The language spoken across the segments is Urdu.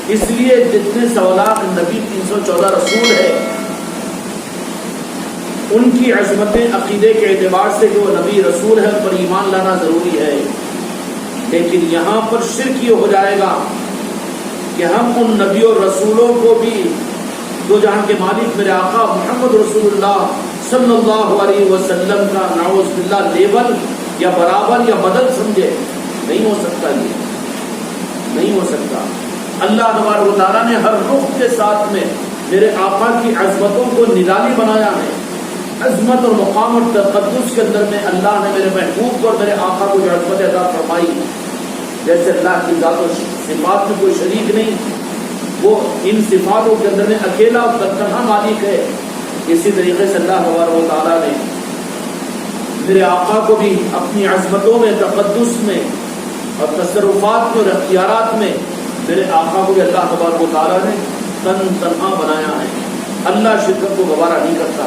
اس لیے جتنے 1.25 نبی 314 رسول ہے، ان کی عظمتیں عقیدے کے اعتبار سے جو نبی رسول ہے ان پر ایمان لانا ضروری ہے، لیکن یہاں پر شرک یہ ہو جائے گا کہ ہم ان نبی اور رسولوں کو بھی دو جہاں کے مالک میرے آقا محمد رسول اللہ صلی اللہ علیہ وسلم کا نعوذ باللہ لیول یا برابر یا بدل سمجھے۔ نہیں ہو سکتا، یہ نہیں ہو سکتا۔ اللہ تبارک و تعالیٰ نے ہر رخ کے ساتھ میں میرے آقا کی عظمتوں کو نرالی بنایا ہے۔ عظمت اور مقام اور تقدس کے اندر میں اللہ نے میرے محبوب کو اور میرے آقا کو جو عظمت عطا فرمائی، جیسے اللہ کی ذات و صفات میں کوئی شریک نہیں، وہ ان صفاتوں کے اندر میں اکیلا اور تنہا مالک ہے، اسی طریقے سے اللہ تبارک و تعالیٰ نے میرے آقا کو بھی اپنی عظمتوں میں، تقدس میں اور تصرفات میں اور اختیارات میں میرے آقا کو بھی اللہ تبارک و تعالیٰ نے تنہا بنایا ہے۔ اللہ شرکت کو گوارا نہیں کرتا۔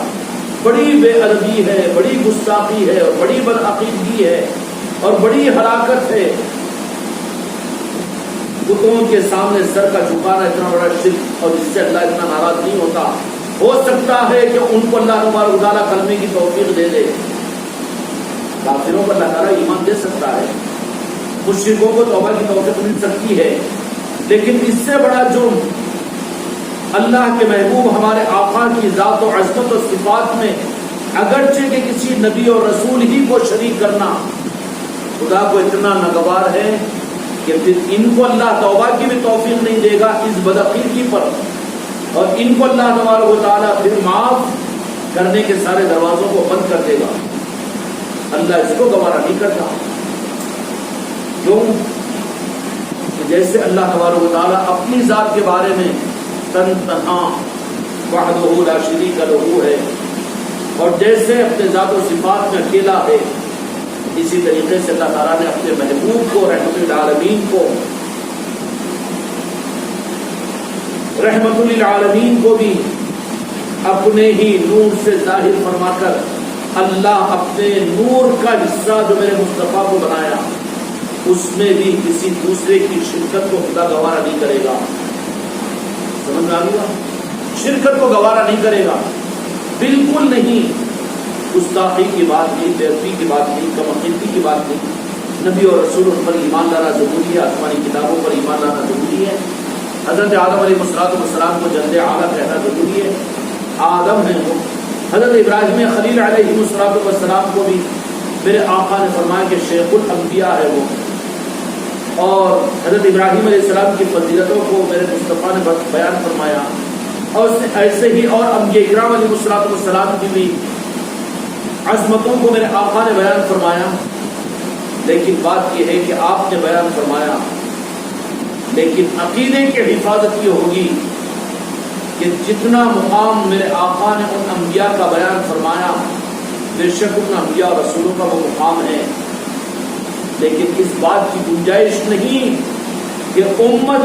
بڑی بے ادبی ہے، بڑی گستاخی ہے اور بڑی بدعقیدگی ہے اور بڑی ہلاکت ہے بتوں کے سامنے سر کا جھکانا، اتنا بڑا شرک، اور اس سے اللہ اتنا ناراض نہیں ہوتا۔ ہو سکتا ہے کہ ان کو اللہ تبارک و تعالیٰ کلمے کی توفیق دے دے، کافروں کو اللہ تعالیٰ ایمان دے سکتا ہے، مشرکوں کو توبہ کی توفیق مل سکتی ہے، لیکن اس سے بڑا جرم اللہ کے محبوب ہمارے آقا کی ذات و عظمت و صفات میں اگرچہ کہ کسی نبی اور رسول ہی کو شریک کرنا خدا کو اتنا ناگوار ہے کہ پھر ان کو اللہ توبہ کی بھی توفیق نہیں دے گا اس بدعقیدگی پر، اور ان کو اللہ تبارک و تعالیٰ پھر معاف کرنے کے سارے دروازوں کو بند کر دے گا۔ اللہ اس کو گوارا نہیں کرتا۔ کیوں؟ جیسے اللہ تبارک و تعالیٰ اپنی ذات کے بارے میں تنہا وحدہ لا شریک لہ ہے، اور جیسے اپنے ذات و صفات میں اکیلا ہے، اسی طریقے سے اللہ تعالیٰ نے اپنے محبوب کو رحمت للعالمین کو بھی اپنے ہی نور سے ظاہر فرما کر اللہ اپنے نور کا حصہ جو میرے مصطفیٰ کو بنایا، اس میں بھی کسی دوسرے کی شرکت کو خدا گوارا نہیں کرے گا۔ سمجھ میں آ گیا؟ شرکت کو گوارا نہیں کرے گا، بالکل نہیں۔ گستاخی کی بات نہیں، بے ادبی کی بات نہیں، کم عقیدگی کی بات نہیں۔ نبی اور رسولوں پر ایمان لانا ضروری ہے، آسمانی کتابوں پر ایمان لانا ضروری ہے۔ حضرت آدم علیہ السلام کو جد اعلیٰ کہنا ضروری ہے۔ آدم ہیں وہ، حضرت ابراہیم خلیل علیہ السلام کو بھی میرے آقا نے فرمایا کہ شیخ الانبیاء ہے وہ، اور حضرت ابراہیم علیہ السلام کی فضیلتوں کو میرے مصطفیٰ نے بیان فرمایا، اور ایسے ہی اور انبیاء کرام علیہ السلام کی بھی عظمتوں کو میرے آقا نے بیان فرمایا۔ لیکن بات یہ ہے کہ آپ نے بیان فرمایا، لیکن عقیدے کی حفاظت یہ ہوگی کہ جتنا مقام میرے آقا نے ان انبیاء کا بیان فرمایا، بے شک ان انبیاء اور رسولوں کا وہ مقام ہے، لیکن اس بات کی گنجائش نہیں کہ امت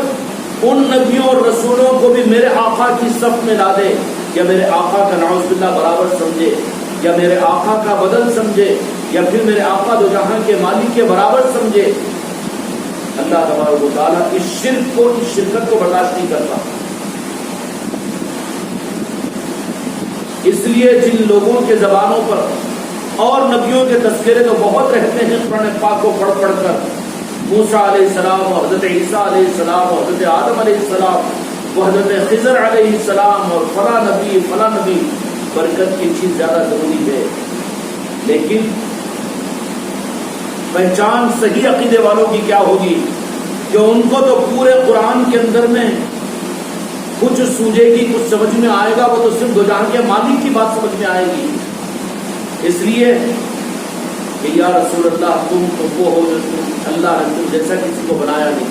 ان نبیوں اور رسولوں کو بھی میرے آقا کی صف میں لا دے، یا میرے آقا کا نعوذ باللہ برابر سمجھے، یا میرے آقا کا بدل سمجھے، یا پھر میرے آقا دو جہاں کے مالک کے برابر سمجھے۔ اللہ تبارک و تعالیٰ اس شرک کو، اس شرکت کو برداشت نہیں کرتا۔ اس لیے جن لوگوں کے زبانوں پر اور نبیوں کے تذکرے تو بہت رہتے ہیں قرآن پاک کو پڑھ پڑھ کر، موسیٰ علیہ السلام اور حضرت عیسیٰ علیہ السلام اور حضرت آدم علیہ السلام و حضرت خضر علیہ السلام اور فلاں نبی، برکت کی چیز زیادہ ضروری ہے، لیکن پہچان صحیح عقیدے والوں کی کیا ہوگی کہ ان کو تو پورے قرآن کے اندر میں کچھ سوجے گی، کچھ سمجھ میں آئے گا، وہ تو صرف دو جہاں کے مالک کی بات سمجھ میں آئے گی۔ اس لیے کہ یا رسول اللہ تم تو وہ ہو جو اللہ نے تم جیسا کسی کو بنایا نہیں،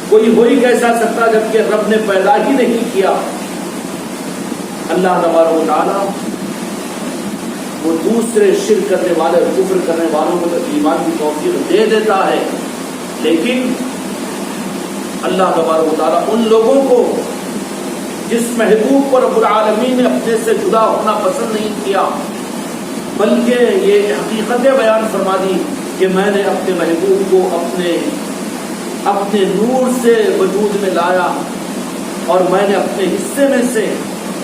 کوئی ہو ہی کیسا سکتا جبکہ رب نے پیدا ہی نہیں کیا۔ اللہ تبارک و تعالیٰ وہ دوسرے شرک کرنے والے اور کفر کرنے والوں کو تو ایمان کی توفیق دے دیتا ہے، لیکن اللہ تبارک و تعالیٰ ان لوگوں کو جس محبوب کو رب العالمین نے اپنے سے جدا ہونا پسند نہیں کیا، بلکہ یہ حقیقت بیان فرما دی کہ میں نے اپنے محبوب کو اپنے نور سے وجود میں لایا، اور میں نے اپنے حصے میں سے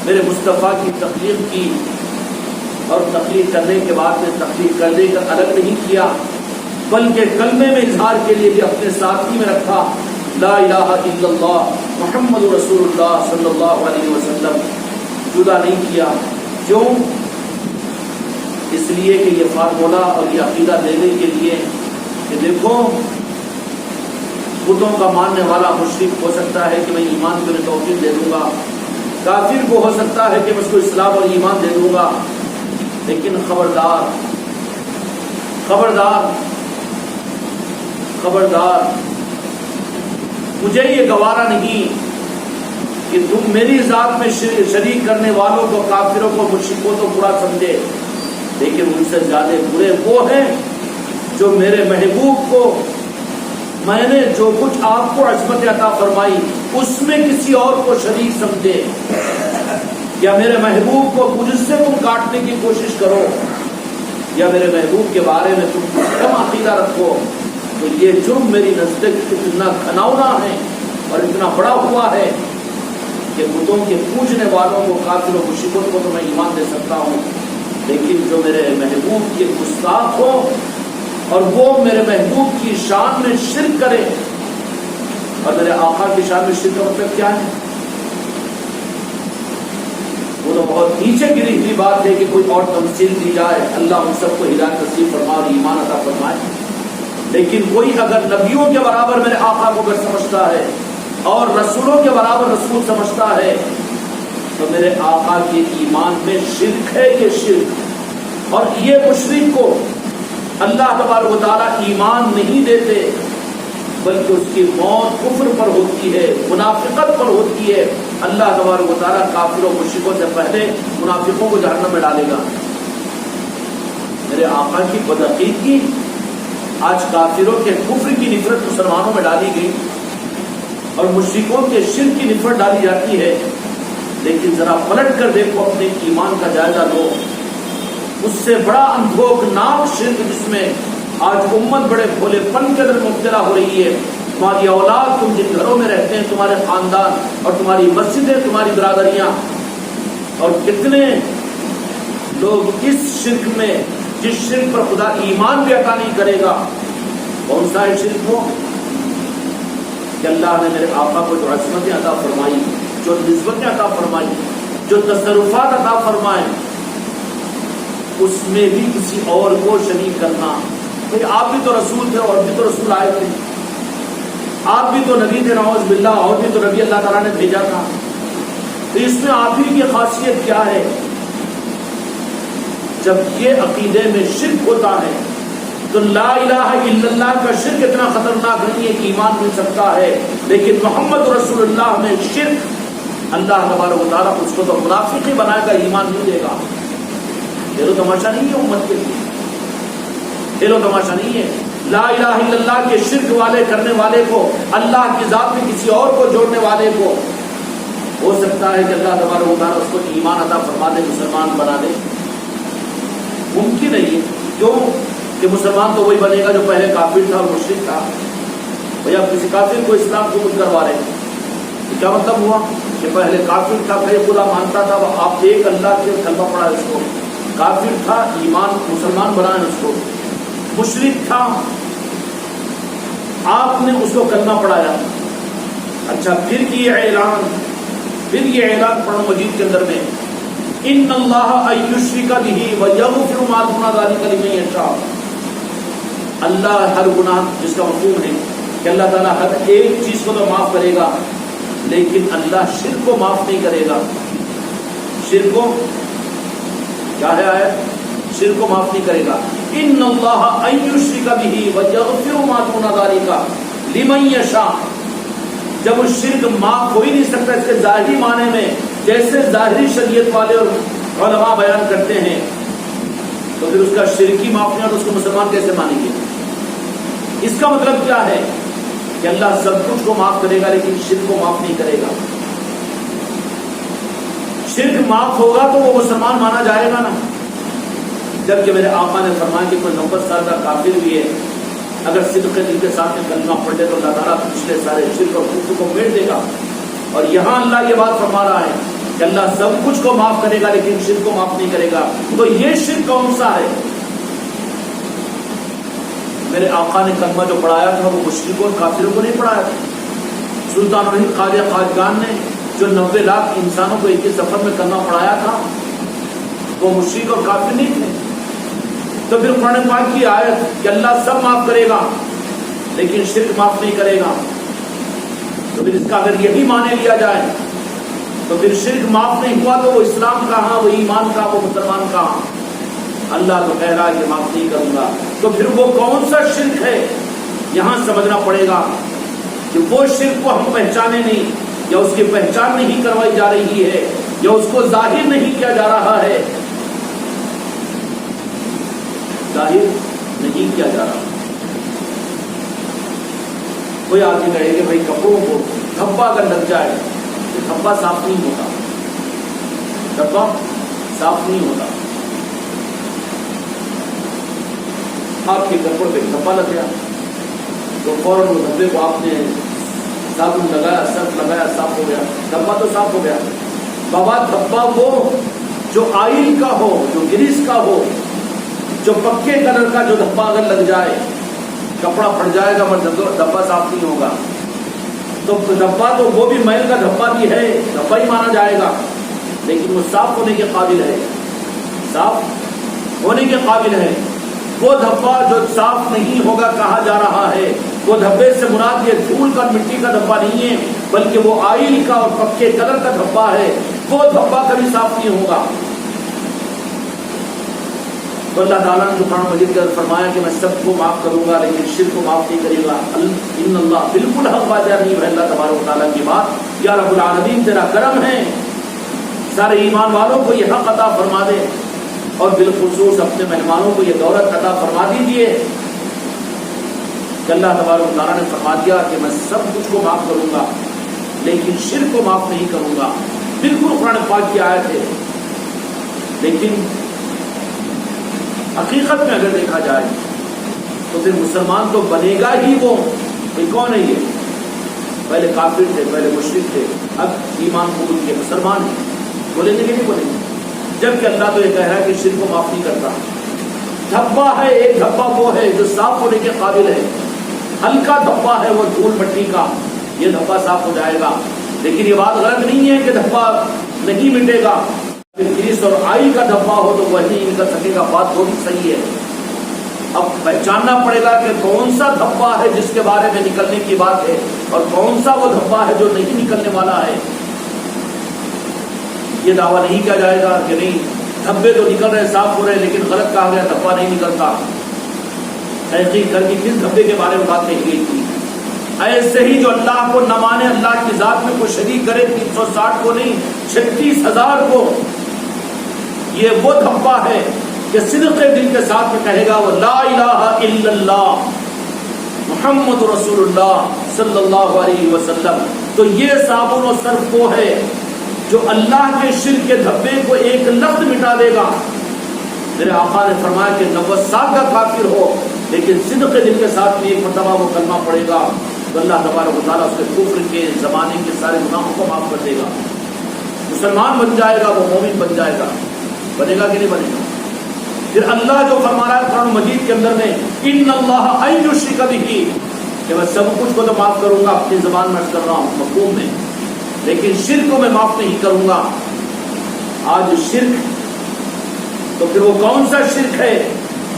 میرے مصطفیٰ کی تخلیق کی، اور تخلیق کرنے کے بعد میں تخلیق کرنے کا الگ نہیں کیا، بلکہ کلمے میں اظہار کے لیے بھی اپنے ساتھی میں رکھا، لا الہ الا اللہ محمد رسول اللہ صلی اللہ علیہ وسلم، جدا نہیں کیا۔ کیوں؟ اس لیے کہ یہ فارمولہ اور یہ عقیدہ دینے کے لیے کہ دیکھو بتوں کا ماننے والا مشرک ہو سکتا ہے کہ میں ایمان کو توفیق دے دوں گا، کافر کو ہو سکتا ہے کہ میں اس کو اسلام اور ایمان دے دوں گا، لیکن خبردار خبردار خبردار، مجھے یہ گوارا نہیں کہ تم میری ذات میں شریک کرنے والوں کو، کافروں کو، مشرکوں کو برا سمجھے، لیکن ان سے زیادہ برے وہ ہیں جو میرے محبوب کو، میں نے جو کچھ آپ کو عصمت عطا فرمائی اس میں کسی اور کو شریک سمجھے، یا میرے محبوب کو مجھ سے تم کاٹنے کی کوشش کرو، یا میرے محبوب کے بارے میں تم کم عقیدہ رکھو، تو یہ جرم میری نزدیک اتنا گھناؤنا ہے اور اتنا بڑا ہوا ہے کہ بتوں کے پوجنے والوں کو، کافروں کو، مشرکوں کو تو میں ایمان دے سکتا ہوں، لیکن جو میرے محبوب کے گستاخ ہو اور وہ میرے محبوب کی شان میں شرک کرے، اور میرے آقا کی شان میں شرک کا مطلب کیا ہے؟ وہ تو بہت نیچے گری ہوئی بات ہے کہ کوئی اور تمثیل دی جائے، اللہ ہم سب کو ہدایت نصیب فرما اور ایمان عطا فرمائے، لیکن کوئی اگر نبیوں کے برابر میرے آقا کو اگر سمجھتا ہے اور رسولوں کے برابر رسول سمجھتا ہے تو میرے آقا کے ایمان میں شرک ہے، یہ شرک، اور یہ مشرک کو اللہ تبارک و تعالیٰ ایمان نہیں دیتے، بلکہ اس کی موت کفر پر ہوتی ہے، منافقت پر ہوتی ہے۔ اللہ تبارک و تعالیٰ کافروں مشرکوں سے پہلے منافقوں کو جہنم میں ڈالے گا۔ میرے آقا کی بدعقیدگی، آج کافروں کے کفر کی نفرت مسلمانوں میں ڈالی گئی اور مشرکوں کے شرک کی نفرت ڈالی جاتی ہے، لیکن ذرا پلٹ کر دیکھو، اپنے ایمان کا جائزہ لو۔ اس سے بڑا اندھوکناک شرک جس میں آج امت بڑے بھولے پن کے اندر مبتلا ہو رہی ہے، تمہاری اولاد، تم جن گھروں میں رہتے ہیں، تمہارے خاندان اور تمہاری مسجدیں، تمہاری برادریاں، اور کتنے لوگ اس شرک میں، جس شرک پر خدا ایمان بھی عطا نہیں کرے گا، کون سا ہے شرک وہ کہ اللہ نے میرے آقا کو جو عصمتیں عطا فرمائی، جو نسبتیں عطا فرمائی، جو تصرفات عطا فرمائے، اس میں بھی کسی اور کو شریک کرنا۔ بھئی آپ بھی تو رسول تھے اور بھی تو رسول آئے تھے، آپ بھی تو نبی تھے نعوذ باللہ، اور بھی تو نبی اللہ تعالیٰ نے بھیجا تھا، تو اس میں آپ ہی کی خاصیت کیا ہے؟ جب یہ عقیدے میں شرک ہوتا ہے تو لا الہ الا اللہ کا شرک اتنا خطرناک نہیں ہے کہ ایمان مل سکتا ہے، لیکن محمد رسول اللہ میں شرک، اللہ تبارک و تعالیٰ اس کو تو منافق ہی بنائے گا، ایمان نہیں دے گا۔ کھیل و تماشا نہیں ہے امت کے لیے، کھیل و تماشا نہیں ہے۔ لا الہ الا اللہ کے شرک والے کرنے والے کو، اللہ کی ذات میں کسی اور کو جوڑنے والے کو، ہو سکتا ہے کہ اللہ تبارک و تعالیٰ اس کو ایمان عطا فرما دے، مسلمان بنا دے؟ ممکن نہیں ہے۔ کیوں؟ کہ مسلمان تو وہی بنے گا جو پہلے کافر تھا اور مشرک تھا۔ بھئی آپ کسی کافر کو اسلام قبول کروا رہے ہیں، کیا مطلب ہوا کہ پہلے کافر تھا، کئی خدا مانتا تھا، آپ ایک اللہ کے کلمہ پڑھا اس کو، کافر تھا، ایمان مسلمان بنائے اس کو، مشرک تھا، آپ نے اس کو کلمہ پڑھایا۔ اچھا، پھر یہ اعلان قرآن مجید کے اندر میں، ان اللہ ان یشرک بہ ویغفر ما دون ذلک لمن یشاء، اللہ ہر گناہ، جس کا مفہوم ہے کہ اللہ تعالیٰ ہر ایک چیز کو تو معاف کرے گا، لیکن اللہ شرک کو معاف نہیں کرے گا۔ شرک کو کیا ہے آیت؟ شرک کو معاف نہیں کرے گا۔ ان اللہ ان یشرک بہ ویغفر ما دون ذلک لمن یشاء، جب اس شرک معاف ہو ہی نہیں سکتا اس کے ظاہری معنی میں، جیسے ظاہری شریعت والے اور علماء بیان کرتے ہیں، تو پھر اس کا شرکی معاف نہیں اور اس کو مسلمان کیسے مانیں گے؟ اس کا مطلب کیا ہے کہ اللہ سب کچھ کو معاف کرے گا لیکن شرک کو معاف نہیں کرے گا۔ شرک معاف ہوگا تو وہ مسلمان مانا جائے گا نا، جبکہ میرے آقا نے فرمایا کہ کوئی 90 سال کا کافر بھی ہے اگر صدق دل کے ساتھ میں کلمہ پڑھ لے تو اللہ تعالیٰ پچھلے سارے شرک اور کفر کو میٹ دے گا. اور یہاں اللہ یہ بات فرما رہا ہے کہ اللہ سب کچھ کو معاف کرے گا لیکن شرک کو معاف نہیں کرے گا. تو یہ شرک کون سا ہے؟ میرے آقا نے کلمہ جو پڑھایا تھا وہ مشرکوں اور کافروں کو نہیں پڑھایا تھا. سلطان وحید خواجہ خواجگان نے جو 90 لاکھ انسانوں کو ایک ہی سفر میں کلمہ پڑھایا تھا وہ مشرک اور کافر نہیں تھے. تو پھر قرآن پاک کی آیت کہ اللہ سب معاف کرے گا لیکن شرک معاف نہیں کرے گا، تو پھر اس کا اگر یہی معنی لیا جائے تو پھر شرک معاف نہیں ہوا تو وہ اسلام کہاں، وہ ایمان کہاں، وہ مسلمان کہاں؟ اللہ تو کہہ رہا ہے کہ معاف نہیں کروں گا. تو پھر وہ کون سا شرک ہے؟ یہاں سمجھنا پڑے گا کہ وہ شرک کو ہم پہچانے نہیں، یا اس کی پہچان نہیں کروائی جا رہی ہے، یا اس کو ظاہر نہیں کیا جا رہا ہے. ظاہر نہیں کیا جا رہا. کوئی آدمی کہے کہ بھائی کپڑوں کو دھبا اگر لگ جائے تو دھبا صاف نہیں ہوتا، دھبا صاف نہیں ہوتا. آپ کے کپڑوں پہ دھبا لگ گیا تو فوراً وہ دھبے کو آپ نے صابن لگایا، سرف لگایا، صاف ہو گیا، دھبا تو صاف ہو گیا. بابا دھبا وہ جو آئل کا ہو، جو گریس کا ہو، جو پکے کلر کا جو دھبا اگر لگ جائے کپڑا پھٹ جائے گا مگر دھبا صاف نہیں ہوگا. تو دھبا تو وہ بھی میل کا دھبا بھی ہے، دھبا ہی مانا جائے گا، لیکن وہ صاف ہونے کے قابل ہے، صاف ہونے کے قابل ہے. وہ دھبا جو صاف نہیں ہوگا کہا جا رہا ہے، وہ دھبے سے مراد یہ دھول کا مٹی کا دھبا نہیں ہے بلکہ وہ آئل کا اور پکے کلر کا دھبا ہے. وہ دھبا کبھی صاف نہیں ہوگا. تو اللہ تعالیٰ نے قرآن مجید کے اندر فرمایا کہ میں سب کو معاف کروں گا لیکن شرک کو معاف نہیں کرے گا. ان اللہ بالکل حق بات نہیں ہے. اللہ تبارک و تعالیٰ کی بات، یا رب العالمین تیرا کرم ہے، سارے ایمان والوں کو یہ حق عطا فرما دے اور بالخصوص اپنے مہمانوں کو یہ دولت عطا فرما دیجیے کہ اللہ تبارک و تعالیٰ نے فرما دیا کہ میں سب کچھ کو معاف کروں گا لیکن شرک کو معاف نہیں کروں گا. بالکل قرآن پاک کی آیت ہے. لیکن حقیقت میں اگر دیکھا جائے تو پھر مسلمان تو بنے گا ہی وہ. یہ کون ہے؟ یہ پہلے کافر تھے، پہلے مشرک تھے، اب ایمان قبول کے مسلمان ہیں. بولیں گے کہ نہیں بولیں گے؟ جبکہ اللہ تو یہ کہہ رہا ہے کہ شرک کو معاف نہیں کرتا. دھبا ہے، ایک دھبا وہ ہے جو صاف ہونے کے قابل ہے، ہلکا دھبا ہے وہ دھول مٹی کا، یہ دھبا صاف ہو جائے گا. لیکن یہ بات غلط نہیں ہے کہ دھبا نہیں مٹے گا. گریس اور آئل کا دھبا ہو تو وہی نکل سکے گا، بات وہ بھی صحیح ہے. اب پہچاننا پڑے گا کہ کون سا دھبا ہے جس کے بارے میں نکلنے کی بات ہے اور کون سا وہ دھبا ہے جو نہیں نکلنے والا ہے. یہ دعویٰ نہیں کیا جائے گا کہ نہیں دھبے تو نکل رہے، صاف ہو رہے، لیکن غلط کہا گیا دھبا نہیں نکلتا. تحقیق کر کے کس دھبے کے بارے میں بات نہیں کی تھی. ایسے ہی جو اللہ کو نہ مانے، اللہ کی ذات میں کوئی شریک کرے، 360 کو نہیں 36,000 کو، یہ وہ دھبا ہے کہ صدق دل کے ساتھ میں کہے گا وہ لا الہ الا اللہ محمد رسول اللہ صلی اللہ علیہ وسلم. تو یہ صابن و صرف وہ ہے جو اللہ کے شرک کے دھبے کو ایک لفظ مٹا دے گا. میرے آقا نے فرمایا کہ 90 سال کا کافر ہو لیکن صدق دل کے ساتھ میں ایک مرتبہ وہ کلمہ پڑے گا تو اللہ تبارک و تعالیٰ اس کے کفر کے زمانے کے سارے گناہوں کو معاف کر دے گا. مسلمان بن جائے گا، وہ مومن بن جائے گا. بنے گا کہ نہیں بنے گا؟ پھر اللہ جو فرما رہا ہے قرآن مجید کے اندر میں ان اللہ ان یشرک بہ، کہ میں سب کچھ کو تو معاف کروں گا، اپنی زبان میں کر رہا ہوں مفہوم میں، لیکن شرک کو میں معاف نہیں کروں گا. آج شرک، تو پھر وہ کون سا شرک ہے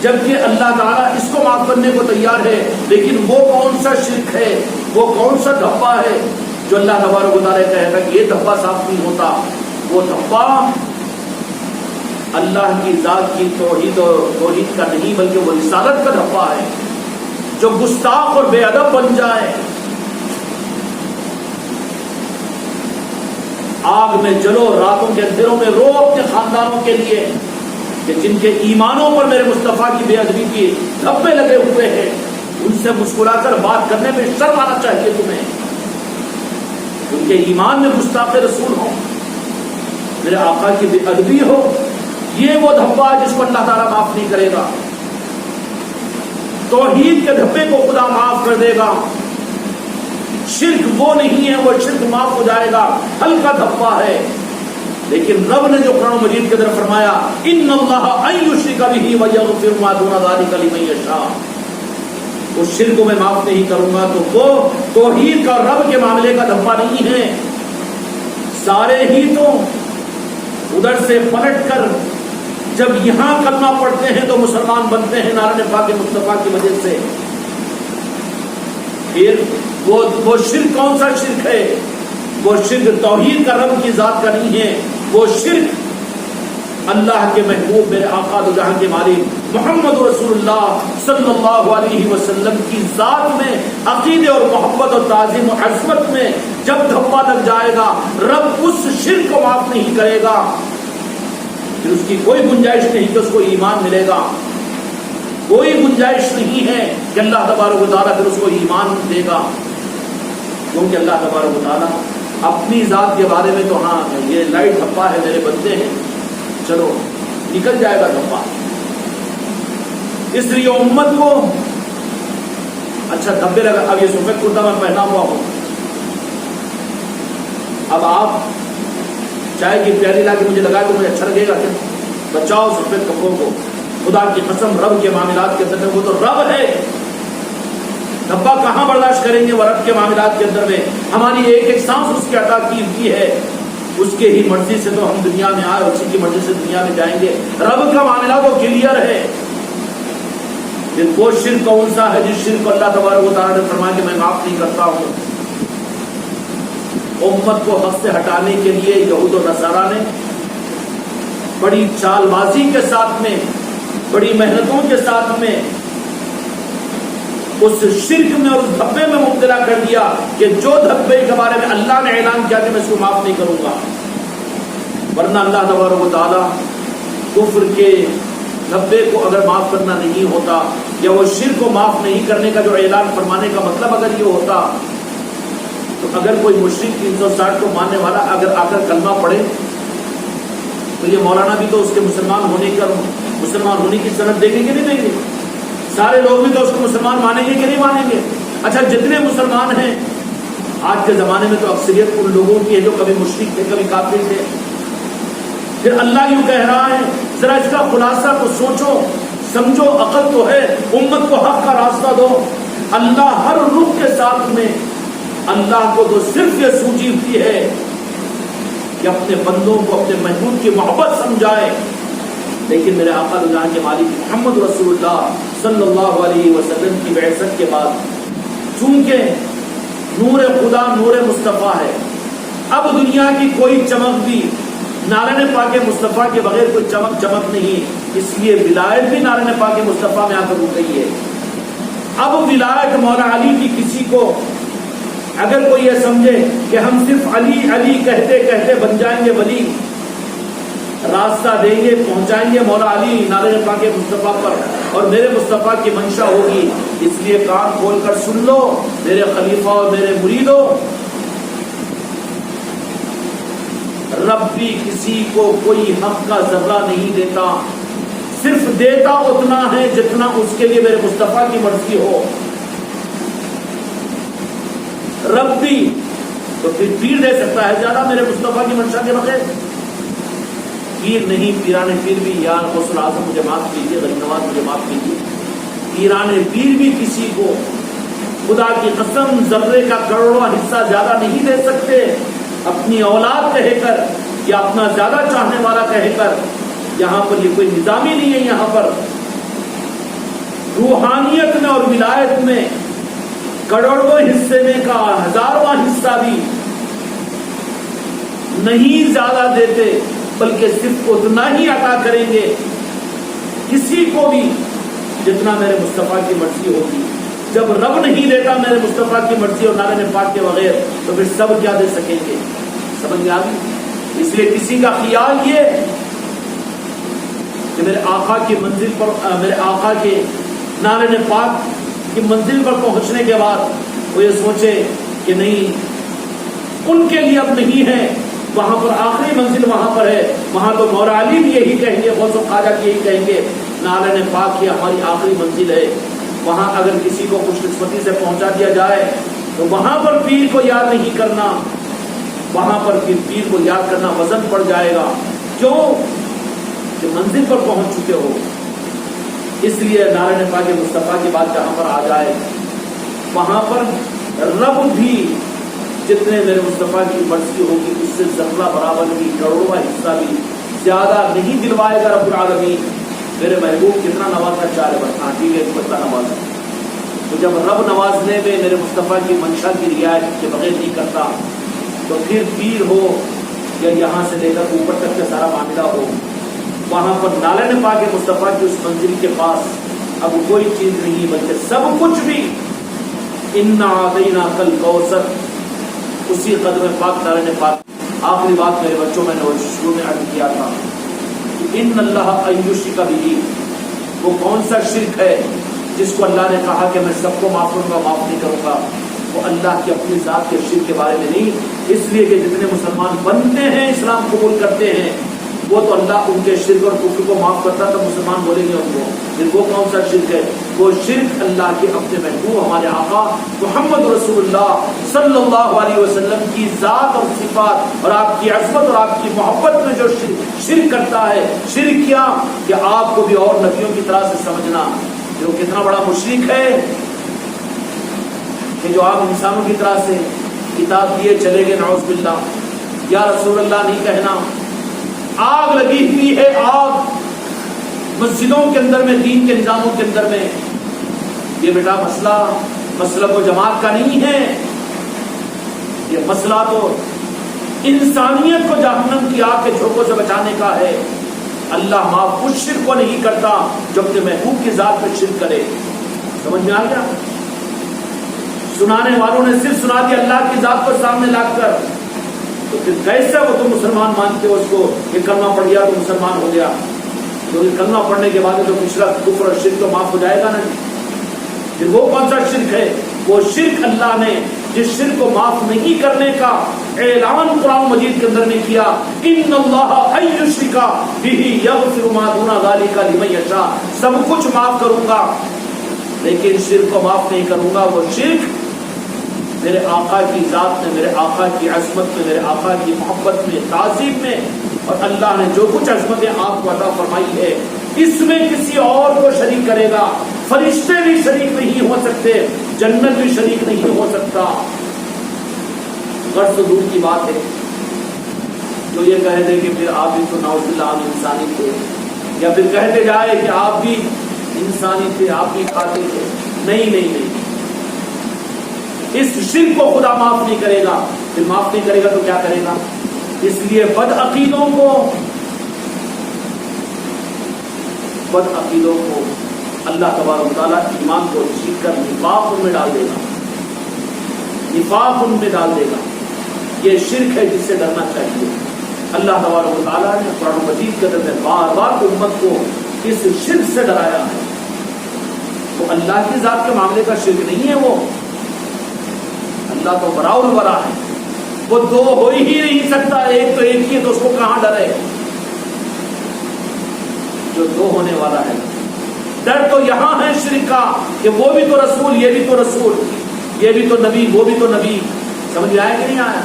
جبکہ اللہ تعالیٰ اس کو معاف کرنے کو تیار ہے، لیکن وہ کون سا شرک ہے، وہ کون سا دھبا ہے جو اللہ تبارک و تعالیٰ کہے گا کہ یہ دھبا صاف نہیں ہوتا. وہ دھبا اللہ کی ذات کی توحید کا نہیں بلکہ وہ رسالت کا دھبا ہے. جو گستاخ اور بے ادب بن جائے، آگ میں جلو، راتوں کے اندھیروں میں رو اپنے خاندانوں کے لیے کہ جن کے ایمانوں پر میرے مصطفیٰ کی بے ادبی کے دھبے لگے ہوئے ہیں، ان سے مسکرا کر بات کرنے میں شرم آنا چاہیے تمہیں. ان کے ایمان میں گستاخ رسول ہو، میرے آقا کی بے ادبی ہو، یہ وہ دھبا جس کو اللہ تعالیٰ معاف نہیں کرے گا. توحید کے دھبے کو خدا معاف کر دے گا. شرک وہ نہیں ہے, وہ شرک معاف ہو جائے گا, ہلکا دھبا ہے. لیکن رب نے جو قرآن مجید کے اندر فرمایا ان اللہ ان یشرک بہ ویغفر ما دون ذلک لمن یشاء, اس شرک کو میں معاف نہیں کروں گا, تو وہ توحید کا رب کے معاملے کا دھبا نہیں ہے. سارے ہی تو ادھر سے پلٹ کر جب یہاں کلمہ پڑھتے ہیں تو مسلمان بنتے ہیں نعرہ پاک مصطفیٰ کی وجہ سے. پھر وہ شرک کون سا شرک ہے؟ وہ شرک توحید کا رب کی ذات کا نہیں ہے, وہ شرک اللہ کے محبوب میرے آقا دو جہاں کے مالک محمد رسول اللہ صلی اللہ علیہ وسلم کی ذات میں عقیدے اور محبت اور تعظیم و عظمت میں جب دھبا لگ جائے گا, رب اس شرک کو معاف نہیں کرے گا. پھر اس کی کوئی گنجائش نہیں کہ اس کو ایمان ملے گا, کوئی گنجائش نہیں ہے کہ اللہ تبارک و تعالیٰ پھر اس کو ایمان دے گا. کیونکہ اللہ تبارک و تعالیٰ اپنی ذات کے بارے میں تو ہاں یہ لائٹ دھبا ہے میرے بندے ہیں, چلو نکل جائے گا دھبا. اس لیے امت کو اچھا دھبے لگا. اب یہ سفید کرتا میں پہنا ہوا ہوں, اب آپ چائے کی پیالی لا کے مجھے لگائے تو مجھے اچھا لگے گا کہ بچاؤ سفید کپڑوں کو. خدا کی قسم رب کے معاملات کے اندر وہ تو رب ہے, دھبا کہاں برداشت کریں گے؟ وہ رب کے معاملات کے اندر میں ہماری ایک ایک سانس اس کی عطا کی ہوئی ہے, اس کے ہی مرضی سے تو ہم دنیا میں آئے, اسی کی مرضی سے دنیا میں جائیں گے. رب کا معاملہ تو کلیئر ہے. پھر وہ شرک کون سا ہے جس شرک کو اللہ تبارک و تعالیٰ نے فرمایا کہ میں معاف نہیں کرتا ہوں؟ امت کو حق سے ہٹانے کے لیے یہود و نصارہ نے بڑی چال بازی کے ساتھ میں, بڑی محنتوں کے ساتھ میں اس شرک میں اور اس دھبے میں مبتلا کر دیا کہ جو دھبے کے بارے میں اللہ نے اعلان کیا کہ میں اس کو معاف نہیں کروں گا. ورنہ اللہ تبارک و تعالیٰ کفر کے دھبے کو اگر معاف کرنا نہیں ہوتا, یا وہ شرک کو معاف نہیں کرنے کا جو اعلان فرمانے کا مطلب اگر یہ ہوتا, تو اگر کوئی مشرک 360 کو ماننے والا اگر آ کر کلمہ پڑھے تو یہ مولانا بھی تو اس کے مسلمان ہونے کی سند دیں گے کہ نہیں دیں گے؟ سارے لوگ بھی تو اس کو مسلمان مانیں گے کہ نہیں مانیں گے؟ اچھا جتنے مسلمان ہیں آج کے زمانے میں تو اکثریت ان لوگوں کی ہے جو کبھی مشرک تھے کبھی کافر تھے. پھر اللہ یوں کہہ رہا ہے, ذرا اس کا خلاصہ کو سوچو سمجھو, عقل تو ہے, امت کو حق کا راستہ دو. اللہ ہر رخ کے ساتھ میں اللہ کو تو صرف یہ سوچی ہوتی ہے کہ اپنے بندوں کو اپنے محبوب کی محبت سمجھائے. لیکن میرے آقا جہاں کے مالک محمد رسول اللہ صلی اللہ علیہ وسلم کی بعثت کے بعد چونکہ نور خدا نور مصطفیٰ ہے, اب دنیا کی کوئی چمک بھی نارین پاک مصطفیٰ کے بغیر کوئی چمک نہیں, اس لیے ولایت بھی نارین پاک مصطفیٰ میں آ کر رک گئی ہے. اب ولایت مولا علی کی کسی کو اگر کوئی یہ سمجھے کہ ہم صرف علی علی کہتے کہتے بن جائیں گے ولی, راستہ دیں گے پہنچائیں گے مولا علی نارین پاک مصطفیٰ پر, اور میرے مصطفیٰ کی منشا ہوگی. اس لیے کان کھول کر سن لو میرے خلیفہ اور میرے مریدوں, رب بھی کسی کو کوئی حق کا ذرہ نہیں دیتا, صرف دیتا اتنا ہے جتنا اس کے لیے میرے مصطفیٰ کی مرضی ہو. رب بھی تو پھر پیر دے سکتا ہے زیادہ میرے مصطفیٰ کی منشا کے بغیر, پیر نہیں. پیران پیر بھی, یا غوث الاعظم مجھے معاف کیجیے, غریب نواز مجھے معاف کیجیے, پیران پیر بھی کسی کو خدا کی قسم ذرے کا کروڑواں حصہ زیادہ نہیں دے سکتے. اپنی اولاد کہہ کر یا اپنا زیادہ چاہنے والا کہہ کر, یہاں پر یہ کوئی نظامی نہیں ہے. یہاں پر روحانیت میں اور ولایت میں کروڑواں حصے میں کا ہزارواں حصہ بھی نہیں زیادہ دیتے, بلکہ صرف اتنا ہی عطا کریں گے کسی کو بھی جتنا میرے مصطفیٰ کی مرضی ہوگی. جب رب نہیں دیتا میرے مصطفیٰ کی مرضی اور نارین پاک کے بغیر, تو پھر سب کیا دے سکیں گے؟ سمجھ میں آ گئی؟ اس لیے کسی کا خیال یہ کہ میرے آقا کی منزل پر, میرے آقا کے نارین پاک کی منزل پر پہنچنے کے بعد وہ یہ سوچے کہ نہیں ان کے لیے اب نہیں ہے, وہاں پر آخری منزل وہاں پر ہے, وہاں تو مولا علی بھی یہی کہیں گے, غوث و خواجہ بھی یہی کہیں گے, نارین پاک یہ ہماری آخری منزل ہے. وہاں اگر کسی کو خوش قسمتی سے پہنچا دیا جائے تو وہاں پر پیر کو یاد نہیں کرنا، وہاں پر پیر کو یاد کرنا وزن پڑ جائے گا. کیوں؟ کہ منزل پر پہنچ چکے ہو. اس لیے نعرہ پاک مصطفیٰ کی بات جہاں پر آ جائے وہاں پر رب بھی جتنے میرے مصطفیٰ کی مرضی ہوگی اس سے ذرہ برابر بھی، کروڑواں حصہ بھی زیادہ نہیں دلوائے گا رب العالمین. میرے محبوب کتنا نوازنا چاہ رہے بس، ہاں ٹھیک ہے اس کو نواز. تو جب رب نوازنے میں میرے مصطفیٰ کی منشا کی رعایت کے بغیر نہیں کرتا تو پھر پیر ہو یا یہاں سے لے کر اوپر تک کا سارا معاملہ ہو، وہاں پر نعرہ پاک مصطفیٰ کی اس منزل کے پاس اب کوئی چیز نہیں بلکہ سب کچھ بھی انا اعطیناک الکوثر، اسی قدر پاک نعرہ پاک. آخری بات میرے بچوں میں نے شروع میں عرض کیا تھا کہ ان اللہ ان یشرک بہ، وہ کون سا شرک ہے جس کو اللہ نے کہا کہ میں سب کو معاف کروں گا، معاف نہیں کروں گا؟ وہ اللہ کی اپنی ذات کے شرک کے بارے میں نہیں. اس لیے کہ جتنے مسلمان بنتے ہیں اسلام قبول کرتے ہیں وہ تو اللہ ان کے شرک اور کفر کو معاف کرتا تو مسلمان بولیں گے ان کو. پھر وہ کون سا شرک ہے؟ وہ شرک اللہ کے اپنے محبوب ہمارے آقا محمد رسول اللہ صلی اللہ علیہ وسلم کی ذات اور صفات اور آپ کی عظمت اور آپ کی محبت میں جو شرک کرتا ہے. شرک کیا؟ کہ آپ کو بھی اور نبیوں کی طرح سے سمجھنا کہ وہ کتنا بڑا مشرک ہے کہ جو آپ انسانوں کی طرح سے کتاب دیے چلے گئے. نعوذ باللہ. یا رسول اللہ نہیں کہنا. آگ لگی ہوئی ہے، آگ مسجدوں کے اندر میں، دین کے نظاموں کے اندر میں. یہ بیٹا مسئلہ مسلک و جماعت کا نہیں ہے، یہ مسئلہ تو انسانیت کو جہنم کی آگ کے جھونکوں سے بچانے کا ہے. اللہ معاف اس شرک کو نہیں کرتا جو اپنے محبوب کی ذات پہ شرک کرے. سمجھ میں آ گیا؟ سنانے والوں نے صرف سنا دیا اللہ کی ذات کو سامنے لا کر، تو پھر کیسے وہ تم مسلمان مانتے ہو اس کو کہ کلمہ پڑھ گیا تو مسلمان ہو گیا؟ کیونکہ کلمہ پڑھنے کے بعد تو پچھلا کفر اور شرک تو معاف ہو جائے گا نا. پھر وہ کون سا شرک ہے؟ وہ شرک اللہ نے جس شرک کو معاف نہیں کرنے کا اعلان قرآن مجید کے اندر نے کیا، ان اللہ ان یشرک بہ یغفر ما دون ذلک لمن یشاء. سب کچھ معاف کروں گا لیکن شرک کو معاف نہیں کروں گا. وہ شرک میرے آقا کی ذات میں، میرے آقا کی عظمت میں، میرے آقا کی محبت میں، تعظیم میں، اور اللہ نے جو کچھ عظمتیں آپ کو عطا فرمائی ہے اس میں کسی اور کو شریک کرے گا. فرشتے بھی شریک نہیں ہو سکتے، جنت بھی شریک نہیں ہو سکتا. غرض دور کی بات ہے جو یہ کہہ دے کہ پھر آپ بھی تو نعوذ باللہ آپ انسانی تھے، یا پھر کہتے جائے کہ آپ بھی انسانی تھے، آپ بھی کھاتے تھے. نہیں نہیں نہیں، اس شرک کو خدا معاف نہیں کرے گا. پھر معاف نہیں کرے گا تو کیا کرے گا؟ اس لیے بد عقیدوں کو اللہ تبارک و تعالیٰ ایمان کو چھین کر نفاق ان میں ڈال دے گا، نفاق ان میں ڈال دے گا. یہ شرک ہے جس سے ڈرنا چاہیے. اللہ تبارک و تعالیٰ نے قرآن مجید کے اندر بار بار امت کو اس شرک سے ڈرایا ہے. وہ اللہ کی ذات کے معاملے کا شرک نہیں ہے، وہ اللہ تو براء البراء ہے. وہ دو ہو ہی نہیں سکتا، ایک تو ایک ہی ہے، تو اس کو کہاں ڈرے جو دو ہونے والا ہے. ڈر تو یہاں ہے شرک کا کہ وہ بھی تو رسول، یہ بھی تو رسول، یہ بھی تو نبی، وہ بھی تو نبی. سمجھ میں آیا کہ نہیں آیا؟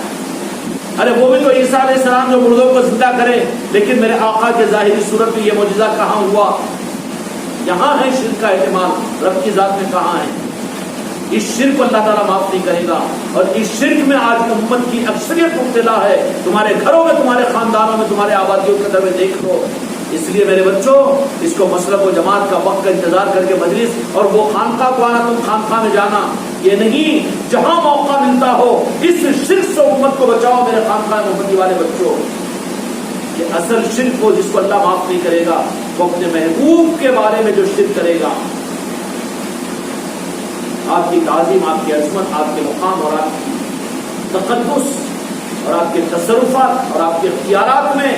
ارے وہ بھی تو عیسیٰ علیہ السلام جو مردوں کو زندہ کرے، لیکن میرے آقا کے ظاہری صورت میں یہ معجزہ کہاں ہوا؟ یہاں ہے شرک کا احتمال، رب کی ذات میں کہاں ہے؟ اس شرک کو اللہ تعالیٰ معاف نہیں کرے گا. اور اس شرک میں آج امت کی اکثریت مبتلا ہے. تمہارے گھروں میں، تمہارے خاندانوں میں، تمہارے آبادیوں کے اندر میں دیکھ لو. اس لیے میرے بچوں اس کو مسلک و جماعت کا وقت کا انتظار کر کے مجلس اور وہ خانقاہ کو آنا، تم خانقاہ میں جانا، یہ نہیں. جہاں موقع ملتا ہو اس شرک سے امت کو بچاؤ میرے خانقاہ محمدی والے بچوں. یہ اصل شرک کو جس کو اللہ معاف نہیں کرے گا وہ اپنے محبوب کے بارے میں جو شرک کرے گا. آپ کی تعظیم، آپ کی عظمت، آپ کے مقام اور آپ کی تقدس اور آپ کے تصرفات اور آپ کے اختیارات میں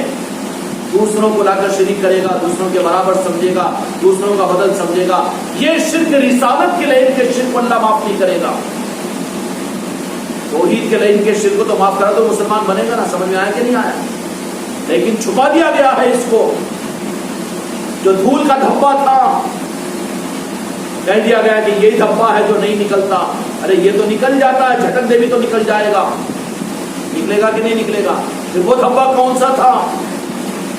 دوسروں کو لا کر شریک کرے گا، دوسروں کے برابر سمجھے گا، دوسروں کا بدل سمجھے گا. یہ شرک رسالت کے لئے کے شرک کو اللہ معاف نہیں کرے گا. توحید کے لئے کے شرک کو تو معاف کرا تو مسلمان بنے گا نا. سمجھ میں آیا کہ نہیں آیا؟ لیکن چھپا دیا گیا ہے اس کو. جو دھول کا دھبا تھا کہہ دیا گیا کہ یہ دھبا ہے جو نہیں نکلتا. ارے یہ تو نکل جاتا ہے، جھٹک دے بھی تو نکل جائے گا. نکلے گا کہ نہیں نکلے گا؟ پھر وہ دھبا کون سا تھا؟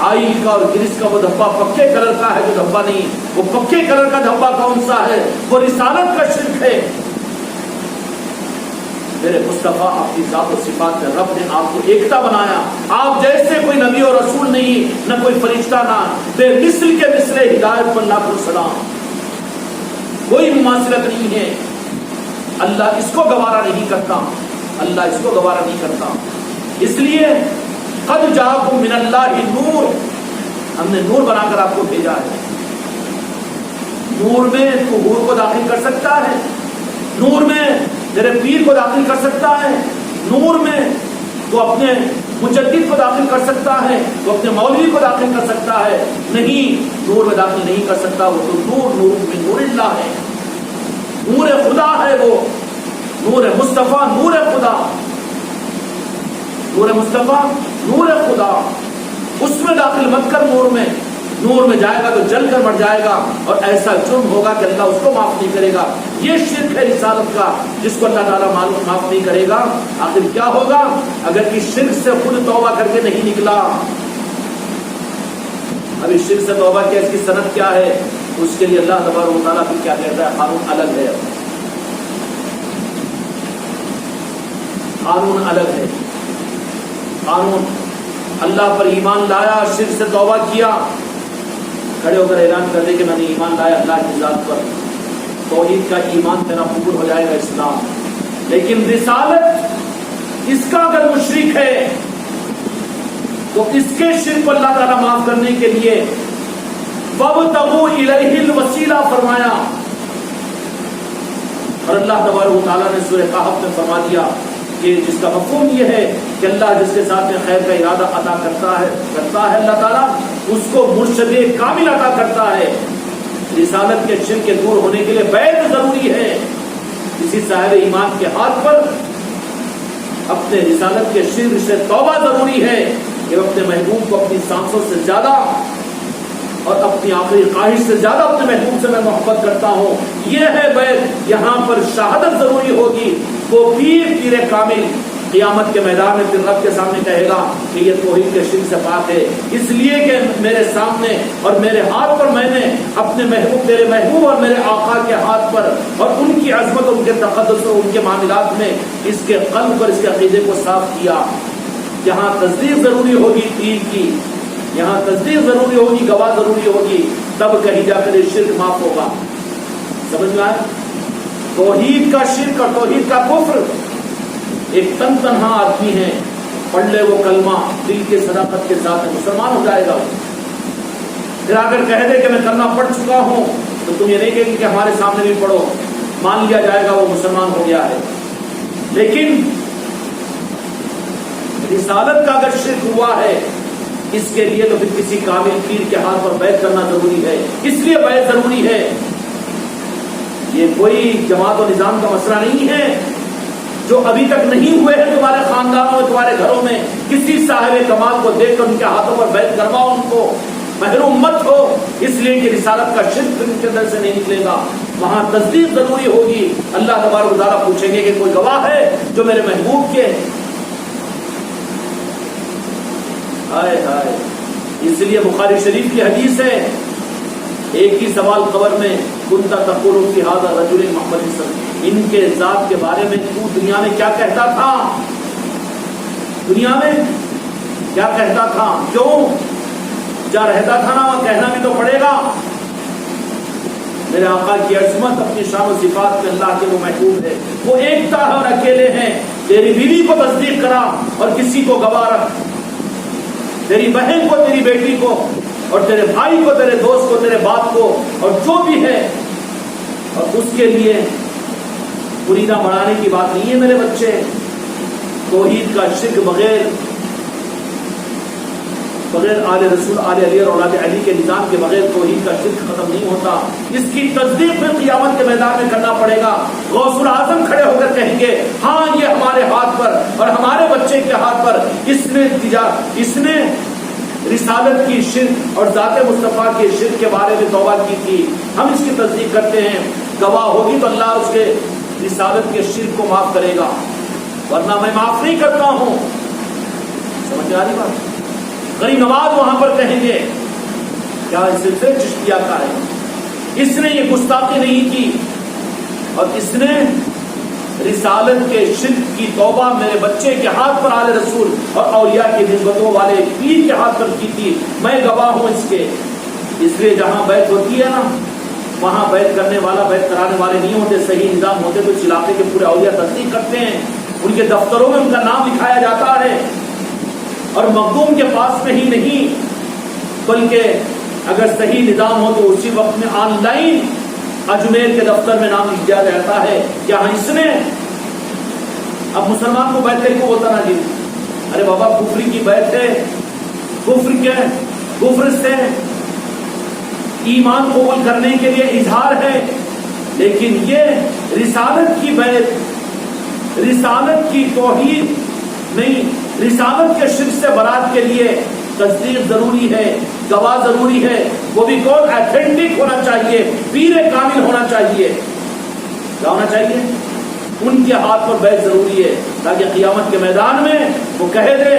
آئل کا اور گریس کا وہ دھبا پکے کلر کا ہے جو دھبا نہیں. وہ پکے کلر کا دھبا کون سا ہے؟ وہ رسالت کا شرک ہے. میرے مصطفیٰ اپنی ذات و صفات میں رب نے آپ کو ایکتا بنایا. آپ جیسے کوئی نبی اور رسول نہیں، نہ کوئی فرشتہ، نہ بے مثل کے مثل ہدایت پر لاکھ السلام. کوئی مماثلت نہیں ہے. اللہ اس کو گوارا نہیں کرتا، اللہ اس کو گوارا نہیں کرتا. اس لیے قد جاءکم من اللہ نور، ہم نے نور بنا کر آپ کو بھیجا ہے. نور میں تو حور کو داخل کر سکتا ہے، نور میں تیرے پیر کو داخل کر سکتا ہے، نور میں تو اپنے مجدد کو داخل کر سکتا ہے، تو اپنے مولوی کو داخل کر سکتا ہے. نہیں، نور میں داخل نہیں کر سکتا. وہ تو نور من نور اللہ ہے، نور خدا ہے. وہ نور مصطفیٰ، نور خدا، نور مصطفیٰ نور خدا. اس میں داخل مت کر. نور میں جائے گا تو جل کر مر جائے گا، اور ایسا جرم ہوگا کہ اللہ اس کو معاف نہیں کرے گا. یہ شرک ہے رسالت کا، جس کو اللہ تعالیٰ معاف نہیں کرے گا. آخر کیا ہوگا اگر کہ شرک سے خود توبہ کر کے نہیں نکلا؟ ابھی شرک سے توبہ کیا، اس کی سند کیا ہے؟ اس کے لیے اللہ تبارک و تعالیٰ بھی کیا کہتا ہے؟ قانون الگ ہے، قانون الگ ہے. قانون اللہ پر ایمان لایا، شرک سے توبہ کیا، کھڑے ہو کر اعلان کر دے کہ میں نے ایمان لایا اللہ کی ذات پر. توحید کا ایمان تیرا قبول ہو جائے گا، اسلام. لیکن رسالت، اس کا اگر مشرک ہے تو اس کے شرک کو اللہ تعالیٰ معاف کرنے کے لیے وَابْتَغُوا إِلَيْهِ الْوَسِيلَہ فرمایا. اور اللہ تبارک و تعالیٰ نے سورہ کہف میں فرما دیا کہ جس کا مفہوم یہ ہے کہ اللہ جس کے ساتھ میں خیر کا ارادہ عطا کرتا ہے اللہ تعالیٰ اس کو مرشد کامل عطا کرتا ہے. رسالت کے شرک کے دور ہونے کے لیے بیعت ضروری ہے. کسی صاحب ایمان کے ہاتھ پر اپنے رسالت کے شرک سے توبہ ضروری ہے کہ وہ اپنے محبوب کو اپنی سانسوں سے زیادہ اور اپنی آخری خواہش سے زیادہ اپنے محبوب سے میں محبت کرتا ہوں. یہ ہے بیعت. یہاں پر شہادت ضروری ہوگی. وہ پیر کامل قیامت کے میدان میں پھر رب کے سامنے کہے گا کہ یہ توحید کے شرک سے پاک ہے، اس لیے کہ میرے سامنے اور میرے ہاتھ پر میں نے اپنے محبوب، تیرے محبوب اور میرے آقا کے ہاتھ پر اور ان کی عظمت، ان کے تقدس اور ان کے معاملات میں اس کے قلب پر، اس کے عقیدے کو صاف کیا. یہاں تصدیق ضروری ہوگی پیر کی، یہاں تصدیق ضروری ہوگی، گواہ ضروری ہوگی، تب کہیں جا کر یہ شرک معاف ہوگا. سمجھ میں آئے؟ توحید کا شرک اور توحید کا کفر. ایک تنہا آدمی ہے، پڑھ لے وہ کلمہ دل کے صداقت کے ساتھ مسلمان ہو جائے گا. پھر اگر کہہ دے کہ میں کلمہ پڑھ چکا ہوں تو تم یہ نہیں کہیں کہ ہمارے سامنے بھی پڑھو، مان لیا جائے گا وہ مسلمان ہو گیا ہے. لیکن رسالت کا اگر شرک ہوا ہے، اس کے لیے تو پھر کسی کامل پیر کے ہاتھ پر بیعت کرنا ضروری ہے. اس لیے بیعت ضروری ہے. یہ کوئی جماعت و نظام کا مسئلہ نہیں ہے جو ابھی تک نہیں ہوئے ہیں تمہارے خاندانوں میں، تمہارے گھروں میں. کسی صاحب کمال کو دیکھ کر ان کے ہاتھوں پر بیعت کرواؤ، ان کو محروم مت ہو، اس لیے کہ رسالت کا شرک ان کے اندر سے نہیں نکلے گا. وہاں تصدیق ضروری ہوگی. اللہ تبارک و تعالیٰ پوچھیں گے کہ کوئی گواہ ہے جو میرے محبوب کے. ہائے ہائے. اس لیے بخاری شریف کی حدیث ہے، ایک ہی سوال قبر میں، کنت تقول فی ھذا الرجل محمد صلی اللہ علیہ وسلم، ان کے ذات کے بارے میں تو دنیا میں کیا کہتا تھا؟ دنیا میں کیا کہتا تھا؟ کیوں؟ جہاں رہتا تھا نا وہاں کہنا بھی تو پڑے گا. میرے آقا کی عظمت، اپنی شان و صفات میں اللہ کے وہ محبوب ہے، وہ ایکتا ہے اور اکیلے ہیں. تیری بیوی کو تصدیق کرا اور کسی کو گواہ رکھ، تیری بہن کو، تیری بیٹی کو، اور تیرے بھائی کو، تیرے دوست کو، تیرے باپ کو، اور جو بھی ہے. اور اس کے لیے مریدہ بڑھانے کی بات نہیں ہے میرے بچے. توحید کا شرک بغیر آل رسول، آل علی اور اولاد علی کے نظام کے بغیر توحید کا شرک ختم نہیں ہوتا. اس کی تصدیق میں قیامت کے میدان میں کرنا پڑے گا. غوث الاعظم کھڑے ہو کر کہیں گے ہاں یہ ہمارے ہاتھ پر اور ہمارے بچے کے ہاتھ پر اس نے رسالت کی شرک اور ذات مصطفیٰ کے شرک کے بارے میں توبہ کی تھی، ہم اس کی تصدیق کرتے ہیں. گواہ ہوگی تو اللہ اس کے رسالت کے شرک کو معاف کرے گا، ورنہ میں معاف نہیں کرتا ہوں۔ سمجھ آ رہی بات؟ غریب نواز وہاں پر کہیں گے کیا اس سلسلے چشتیہ کا ہے، اس نے یہ گستاخی نہیں کی اور اس نے رسالت کے شرک کی توبہ میرے بچے کے ہاتھ پر آل رسول اور اولیاء کی نسبتوں والے پیر کے ہاتھ پر کی تھی، میں گواہ ہوں اس کے۔ اس لیے جہاں بیعت ہوتی ہے نا، وہاں بیعت کرنے والا بیعت کرانے والے نہیں ہوتے، صحیح نظام ہوتے تو اس علاقے کے پورے اولیاء تصدیق کرتے ہیں، ان کے دفتروں میں ان کا نام لکھایا جاتا ہے، اور مخدوم کے پاس میں ہی نہیں بلکہ اگر صحیح نظام ہو تو اسی وقت میں آن لائن اجمیر کے دفتر میں نام لکھ دیا جاتا ہے یہاں اس نے۔ اب مسلمان کو بیعت کو بولتا نا جی، ارے بابا کفر کی بیعت ہے، کفر کیا ہے، کفر سے ایمان قبول کرنے کے لیے اظہار ہے، لیکن یہ رسالت کی بیعت، رسالت کی توحید نہیں، رسالت کے شرک سے برات کے لیے تصدیق ضروری ہے، گواہ ضروری ہے، وہ بھی کون؟ ایتھینٹک ہونا چاہیے، پیر کامل ہونا چاہیے۔ کیا ہونا چاہیے؟ ان کے ہاتھ پر بیعت ضروری ہے تاکہ قیامت کے میدان میں وہ کہہ دے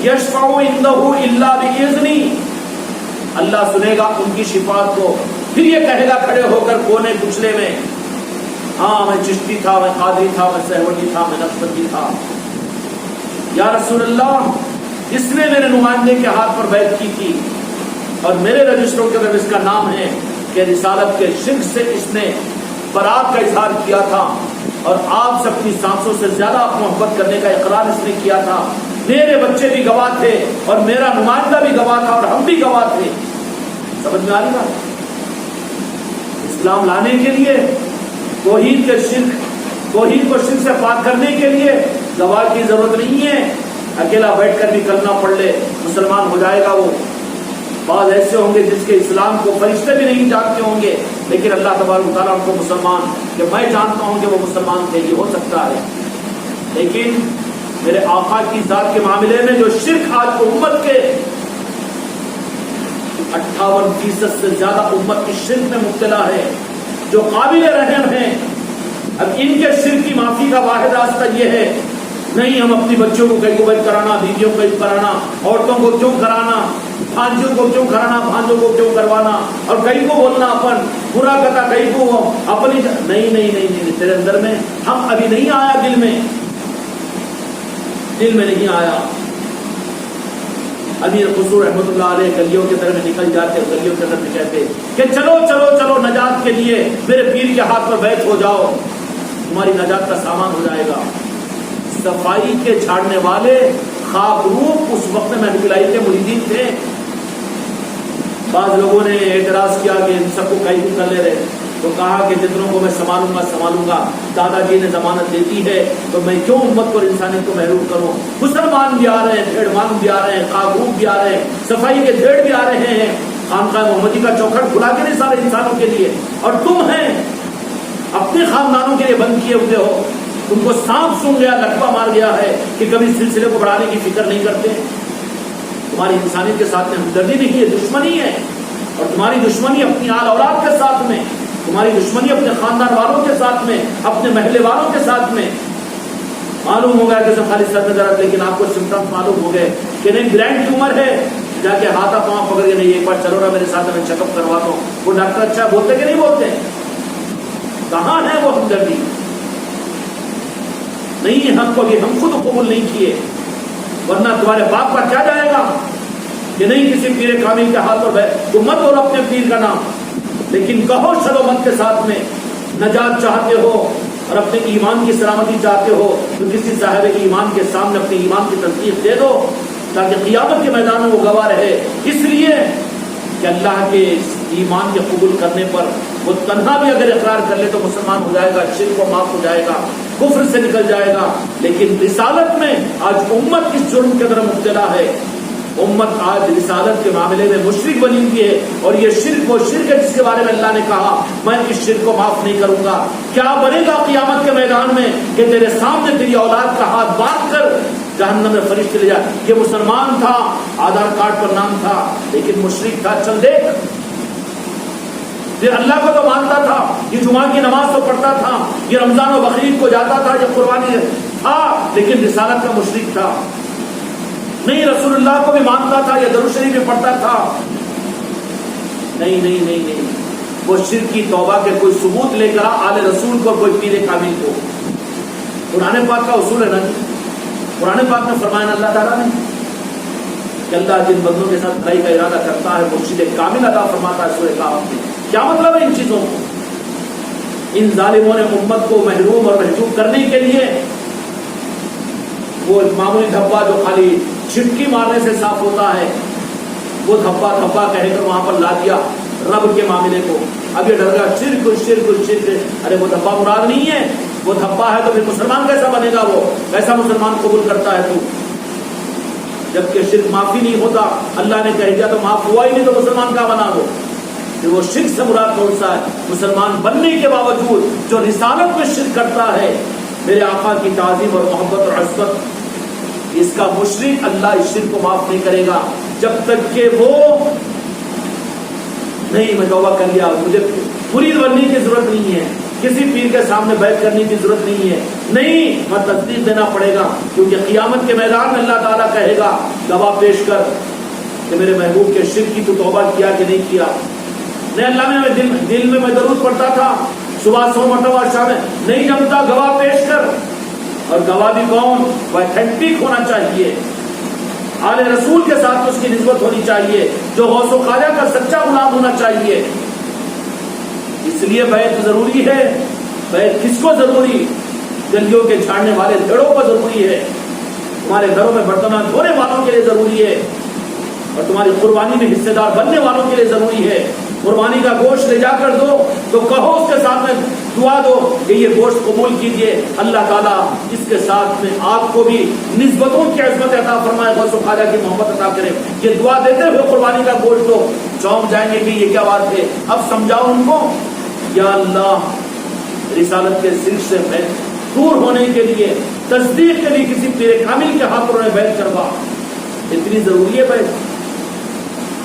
یشفع عنہ الا باذنی، اللہ سنے گا ان کی شفاعت کو، پھر یہ کہے گا کھڑے ہو کر کونے کچلے میں، ہاں میں چشتی تھا، میں قادری تھا، میں سہروردی تھا، میں نقشبندی تھا، یا رسول اللہ اس نے میرے نمائندے کے ہاتھ پر بیعت کی تھی اور میرے رجسٹروں کے اندر اس کا نام ہے کہ رسالت کے شرک سے اس نے برات کا اظہار کیا تھا اور آپ سے اپنی سانسوں سے زیادہ محبت کرنے کا اقرار اس نے کیا تھا، میرے بچے بھی گواہ تھے اور میرا نمائندہ بھی گواہ تھا اور ہم بھی گواہ تھے۔ سمجھ میں آ رہی بات؟ اسلام لانے کے لیے توحید کے شرک، توحید کو شرک سے پاک کرنے کے لیے گواہ کی ضرورت نہیں ہے، اکیلا بیٹھ کر بھی کلمہ پڑھ لے مسلمان ہو جائے گا۔ وہ بعض ایسے ہوں گے جس کے اسلام کو فرشتے بھی نہیں جانتے ہوں گے، لیکن اللہ تبارک و تعالیٰ ان کو مسلمان، کہ میں جانتا ہوں کہ وہ مسلمان تھے، یہ ہو سکتا ہے، لیکن میرے آقا کی ذات کے معاملے میں جو شرک آج کو امت کے 58% سے زیادہ امت کی شرک میں مبتلا ہے، جو قابل رحم ہیں، اب ان کے شرک کی معافی کا واحد راستہ یہ ہے، نہیں ہم اپنی بچوں کو کہیں کو بیعت کرانا، بیویوں کو بیعت کرانا، عورتوں کو کیوں کرانا، بھانجوں کو کیوں کرانا، بھانجوں کو کیوں کروانا، اور کہیں کو بولنا اپن برا کتا، کہیں کو اپنی نہیں نہیں نہیں نہیں، تیرے اندر میں ہم ابھی نہیں آیا، دل میں نہیں آیا۔ امیر خسرو رحمۃ اللہ علیہ گلیوں کے طرف میں نکل جاتے، گلیوں کے طرف میں کہتے کہ چلو چلو چلو نجات کے لیے میرے پیر کے ہاتھ پر بیعت ہو جاؤ، تمہاری نجات کا سامان ہو جائے گا۔ صفائی کے جھاڑنے والے خوابروب اس وقت میں محبوب الہی کے مریدین تھے۔ بعض لوگوں نے اعتراض کیا کہ ان سب کو کئی دن کر لے رہے، تو کہا کہ جتنوں کو میں سنبھالوں گا، دادا جی نے ضمانت دیتی ہے تو میں کیوں امت کو اور انسانیت کو محروم کروں؟ مسلمان بھی آ رہے ہیں، بھیڑ مان بھی آ رہے ہیں، خوابروب بھی آ رہے ہیں، صفائی کے بھیڑ بھی آ رہے ہیں، خانقاہ محمدی کا چوکھٹ کھلا کے نہیں سارے انسانوں کے لیے، اور تم ہیں اپنے خاندانوں کے لیے بند کیے ہوئے ہو، تم کو سانپ سونگ گیا، لقبہ مار گیا ہے کہ کبھی سلسلے کو بڑھانے کی فکر نہیں کرتے، تمہاری انسانیت کے ساتھ میں ہمدردی نہیں ہے، دشمنی ہے، اور تمہاری دشمنی اپنی آل اولاد کے ساتھ میں، تمہاری دشمنی اپنے خاندان والوں کے ساتھ میں، اپنے محلے والوں کے ساتھ میں۔ معلوم ہو گیا کہ سب خالی سر میں درد، لیکن آپ کو سمٹمس معلوم ہو گئے کہ نہیں گرینڈ ٹیومر ہے، جا کے ہاتھا پاؤں پکڑ کے نہیں ایک بار چلو نا میرے ساتھ، میں چیک اپ کرواتا ہوں۔ وہ ڈاکٹر اچھا بولتے کہ نہیں بولتے؟ کہاں ہے وہ ہمدردی؟ نہیں، ہم کو بھی ہم خود قبول نہیں کیے، ورنہ تمہارے باپ کا کیا جائے گا کہ نہیں کسی پیر کامل کے ہاتھ پر تو مت بولو اپنے پیر کا نام، لیکن کہو شد و مت کے ساتھ میں نجات چاہتے ہو اور اپنے ایمان کی سلامتی چاہتے ہو تو کسی صاحب ایمان کے سامنے اپنے ایمان کی تصدیق دے دو تاکہ قیامت کے میدان میں وہ گواہ رہے، اس لیے کہ اللہ کے ایمان کے قبول کرنے پر وہ تنہا بھی اگر اقرار کر لے تو مسلمان ہو جائے گا، شرک کو معاف ہو جائے گا، کفر سے نکل جائے گا۔ لیکن رسالت میں آج امت اس جرم کے طرف مبتلا ہے، امت آج رسالت کے معاملے میں مشرک بنی ہوئی ہے، اور یہ شرک وہ شرک ہے جس کے بارے میں اللہ نے کہا میں اس شرک کو معاف نہیں کروں گا۔ کیا بنے گا قیامت کے میدان میں کہ تیرے سامنے تیری اولاد کا ہاتھ باندھ کر جہنم میں فرشتے لے جائے، یہ مسلمان تھا، آدھار کارڈ پر نام تھا، لیکن مشرک تھا، چل دیکھ پھر اللہ کو تو مانتا تھا، یہ جمعہ کی نماز تو پڑھتا تھا، یہ رمضان و بقرعید کو جاتا تھا، یہ قربانی تھا، لیکن رسالت کا مشرک تھا نہیں، رسول اللہ کو بھی مانتا تھا، یہ درود شریف بھی پڑھتا تھا، نہیں نہیں نہیں نہیں، وہ شرک کی توبہ کے کوئی ثبوت لے کر آل رسول کو، کوئی پیر کامل کو. قرآن پاک کا اصول ہے نا، قرآن پاک میں فرمایا اللہ تعالیٰ نے کہ اللہ جن بندوں کے ساتھ بھلائی کا ارادہ کرتا ہے مرشد کامل عطا فرماتا ہے سورہ کہف میں. کیا مطلب ہے ان چیزوں کو؟ ان ظالموں نے امت کو محروم اور محجوب کرنے کے لیے وہ معمولی دھبا جو خالی چھٹکی مارنے سے صاف ہوتا ہے، وہ دھبا دھبا کہہ کر وہاں پر لا دیا رب کے معاملے کو. اب یہ ڈر گیا شرک شرک شرک، ارے وہ دھبا مراد نہیں ہے، وہ دھبا ہے تو پھر مسلمان کیسا بنے گا؟ وہ کیسا مسلمان قبول کرتا ہے تو؟ جبکہ شرک معافی نہیں ہوتا، اللہ نے کہہ دیا تو معاف ہوا ہی نہیں، تو مسلمان کیا بنا وہ؟ پھر وہ شرک سے مراد کون سا ہے؟ مسلمان بننے کے باوجود جو رسالت میں شرک کرتا ہے، میرے آقا کی تعظیم اور محبت اور عظمت، اس کا مشرک اللہ اس شرک کو معاف نہیں کرے گا جب تک کہ وہ نہیں، میں توبہ کر لیا، مجھے مرید بننے کی ضرورت نہیں ہے، کسی پیر کے سامنے بیعت کرنے کی ضرورت نہیں ہے، نہیں، میں تصدیق دینا پڑے گا، کیونکہ قیامت کے میدان میں اللہ تعالیٰ کہے گا گواہ پیش کر کہ میرے محبوب کے شرک کی تو توبہ کیا کہ نہیں کیا. نہیں اللہ میں دل میں درود پڑھتا تھا صبح 100 مرتبہ شام میں، نہیں جمتا، گواہ پیش کر. اور گواہ بھی کون؟ وہ ایتھینٹک ہونا چاہیے، آل رسول کے ساتھ اس کی نسبت ہونی چاہیے، جو غوث و خواجہ کا سچا غلام ہونا چاہیے. اس لیے بیعت ضروری ہے. بیعت کس کو ضروری؟ گلیوں کے جھاڑنے والے دھڑوں کو ضروری ہے، تمہارے گھروں میں برتن دھونے والوں کے لیے ضروری ہے، اور تمہاری قربانی میں حصے دار بننے والوں کے لیے ضروری ہے. قربانی کا گوشت لے جا کر دو تو کہو اس کے ساتھ میں دعا دو کہ یہ گوشت قبول کیجئے، اللہ تعالیٰ اس کے ساتھ میں آپ کو بھی نسبتوں کی عظمت عطا فرمائے، غوث و خواجہ کی محبت عطا کرے. یہ دعا دیتے ہوئے قربانی کا گوشت دو، چونک جائیں گے کہ یہ کیا بات ہے. اب سمجھاؤ ان کو، یا اللہ رسالت کے سلک سے دور ہونے کے لیے، تصدیق کے لیے کسی پیر کامل کے ہاتھ پر انہیں بیعت کروا. اتنی ضروری ہے بیعت،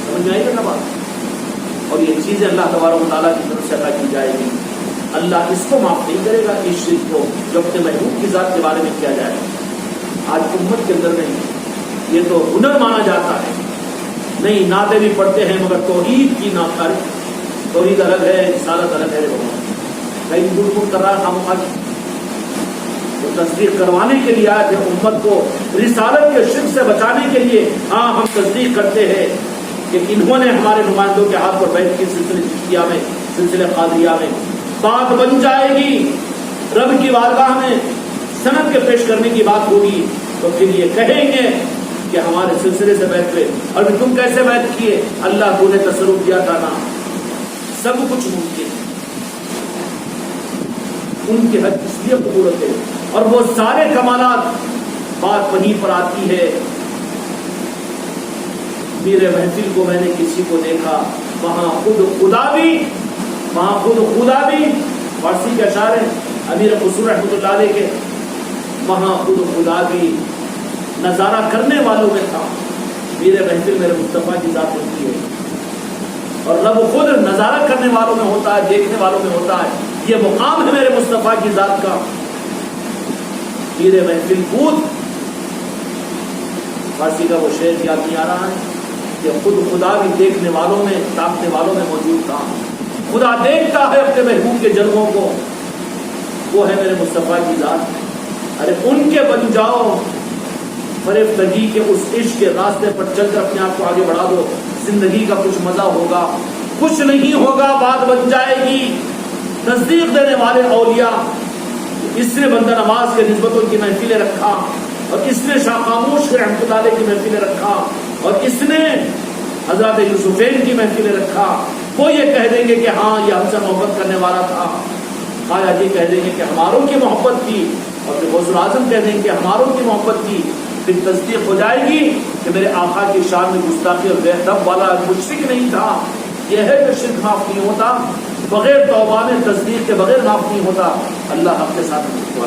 سمجھ میں آئی نا بات؟ اور یہ چیزیں اللہ تبارک و تعالیٰ کی طرف سے عطا کی جائے گی. اللہ اس کو معاف نہیں کرے گا، اس شرک کو جو اپنے محبوب کی ذات کے بارے میں کیا جائے. آج امت کے اندر نہیں، یہ تو ہنر مانا جاتا ہے. نہیں، نعتیں بھی پڑھتے ہیں مگر توحید کی نعت، توحید الگ ہے، رسالت الگ ہے. کہیں گڑ کر رہا تھا محمد، وہ تصدیق کروانے کے لیے آئے تھے امت کو رسالت کے شرک سے بچانے کے لیے. ہاں ہم تصدیق کرتے ہیں کہ انہوں نے ہمارے نمائندوں کے ہاتھ پر بیعت کی، سلسلے چشتیہ میں، سلسلے قادریہ میں. بات بن جائے گی، رب کی بارگاہ میں سند کے پیش کرنے کی بات ہوگی تو پھر یہ کہیں گے کہ ہمارے سلسلے سے بیعت ہوئے. اور تم کیسے بیعت کیے؟ اللہ تو نے تصرف دیا تھا نا. سب کچھ ممکن ہے، ان کی حد اس لیے قبولت ہے، اور وہ سارے کمالات بات وہیں پر آتی ہے. میرے محفل کو میں نے کسی کو دیکھا، وہاں خود خدا بھی، وہاں خود خدا بھی، فارسی کے اشعار ہیں امیر خسرو رحمۃ اللہ علیہ کے، وہاں خود خدا بھی نظارہ کرنے والوں میں تھا. میرے محفل میرے مصطفیٰ کی ذات ہوتی ہے، اور رب خود نظارہ کرنے والوں میں ہوتا ہے، دیکھنے والوں میں ہوتا ہے. یہ مقام ہے میرے مصطفیٰ کی ذات کا. میرے محفل خود، فارسی کا وہ شعر یاد نہیں آ رہا ہے کہ خود خدا بھی دیکھنے والوں میں، تاکنے والوں میں موجود تھا. خدا دیکھتا ہے اپنے محبوب کے جلووں کو، وہ ہے میرے مصطفیٰ کی ذات. ارے ان کے بن جاؤ، فریفتگی کے اس عشق کے راستے پر چل کر اپنے آپ کو آگے بڑھا دو، زندگی کا کچھ مزہ ہوگا. کچھ نہیں ہوگا، بات بن جائے گی. تصدیق دینے والے اولیاء، اس نے بندہ نواز کے نسبتوں کی محفلیں رکھا، اور اس نے شاہ خاموش کے رحمۃ اللہ علیہ کی محفلیں رکھا، اور اس نے حضرت یوسفین کی محفلیں رکھا. وہ یہ کہہ دیں گے کہ ہاں یہ ہم سے محبت کرنے والا تھا. خواجہ جی کہہ دیں گے کہ ہماروں کی محبت تھی، اور پھر غوث الاعظم کہہ دیں گے کہ ہماروں کی محبت تھی. پھر تصدیق ہو جائے گی کہ میرے آقا کی شان میں گستاخی اور غیرت والا مشرک نہیں تھا. یہ ہے کہ شرک معاف نہیں ہوتا، بغیر توبہ میں تصدیق کے بغیر معاف نہیں ہوتا. اللہ ہم کے ساتھ